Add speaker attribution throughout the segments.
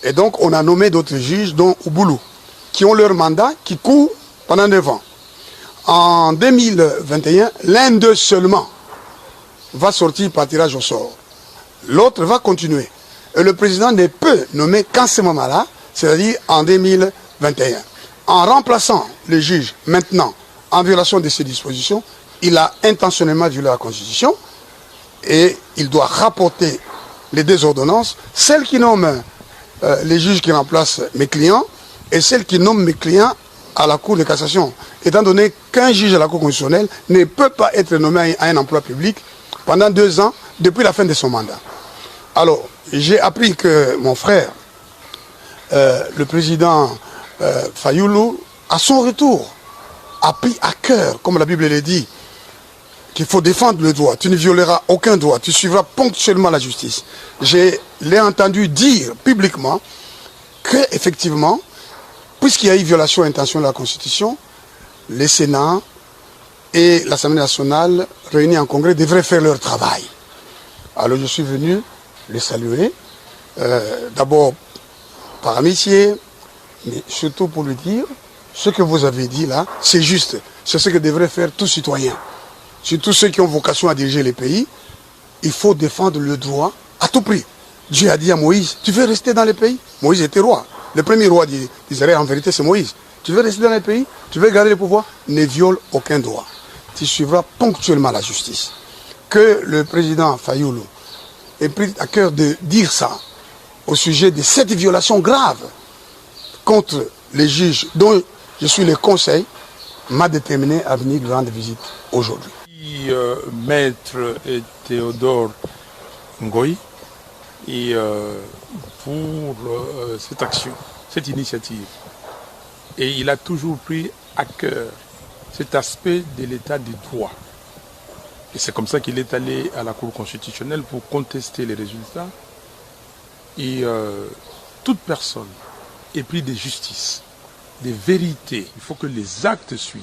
Speaker 1: Et donc, on a nommé d'autres juges, dont Ouboulou, qui ont leur mandat, qui court pendant 9 ans. En 2021, l'un d'eux seulement va sortir par tirage au sort. L'autre va continuer. Et le président ne peut nommer qu'en ce moment-là, c'est-à-dire en 2021. En remplaçant le juge maintenant, en violation de ces dispositions, il a intentionnellement violé la Constitution et il doit rapporter les deux ordonnances, celle qui nomme les juges qui remplacent mes clients et celle qui nomme mes clients à la Cour de cassation. Étant donné qu'un juge à la Cour constitutionnelle ne peut pas être nommé à un emploi public pendant 2 ans depuis la fin de son mandat. Alors, j'ai appris que mon frère, le président Fayoulou, à son retour, a pris à cœur, comme la Bible le dit, qu'il faut défendre le droit. Tu ne violeras aucun droit. Tu suivras ponctuellement la justice. Je l'ai entendu dire publiquement qu'effectivement, puisqu'il y a eu violation intentionnelle de la Constitution, le Sénat et l'Assemblée nationale réunis en congrès devraient faire leur travail. Alors je suis venu les saluer, d'abord par amitié, mais surtout pour lui dire, ce que vous avez dit là, c'est juste. C'est ce que devrait faire tout citoyen. Surtout ceux qui ont vocation à diriger les pays, il faut défendre le droit à tout prix. Dieu a dit à Moïse, tu veux rester dans les pays? Moïse était roi. Le premier roi d'Israël, en vérité, c'est Moïse. Tu veux rester dans les pays? Tu veux garder le pouvoir? Ne viole aucun droit. Tu suivras ponctuellement la justice. Que le président Fayoulou ait pris à cœur de dire ça au sujet de cette violation grave contre les juges dont je suis le conseil, m'a déterminé à venir lui rendre visite aujourd'hui.
Speaker 2: Maître Théodore Ngoï, et pour cette action, cette initiative. Et il a toujours pris à cœur cet aspect de l'état du droit. Et c'est comme ça qu'il est allé à la Cour constitutionnelle pour contester les résultats. Et toute personne épris de justice, de vérité, il faut que les actes suivent.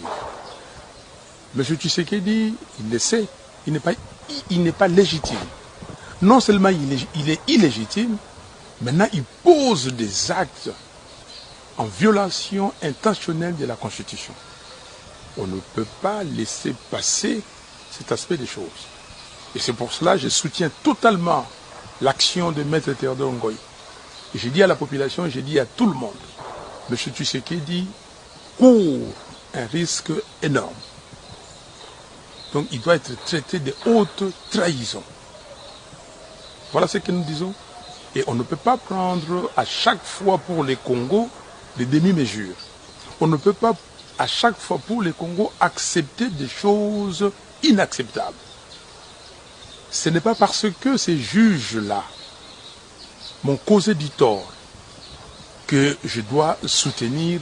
Speaker 2: M. Tshisekedi, il le sait, il n'est pas légitime. Non seulement il est illégitime, maintenant il pose des actes en violation intentionnelle de la Constitution. On ne peut pas laisser passer cet aspect des choses. Et c'est pour cela que je soutiens totalement l'action de Maître Théodore Ngoï. Et j'ai dit à la population, j'ai dit à tout le monde, M. Tshisekedi court un risque énorme. Donc il doit être traité de haute trahison. Voilà ce que nous disons. Et on ne peut pas prendre à chaque fois pour les Congos des demi-mesures. On ne peut pas à chaque fois pour les Congos accepter des choses inacceptables. Ce n'est pas parce que ces juges-là m'ont causé du tort que je dois soutenir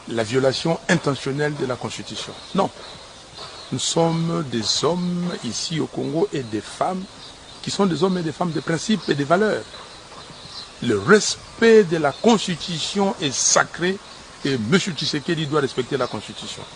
Speaker 2: la violation intentionnelle de la Constitution. Non. Nous sommes des hommes ici au Congo et des femmes qui sont des hommes et des femmes de principes et de valeurs. Le respect de la Constitution est sacré et M. Tshisekedi doit respecter la Constitution.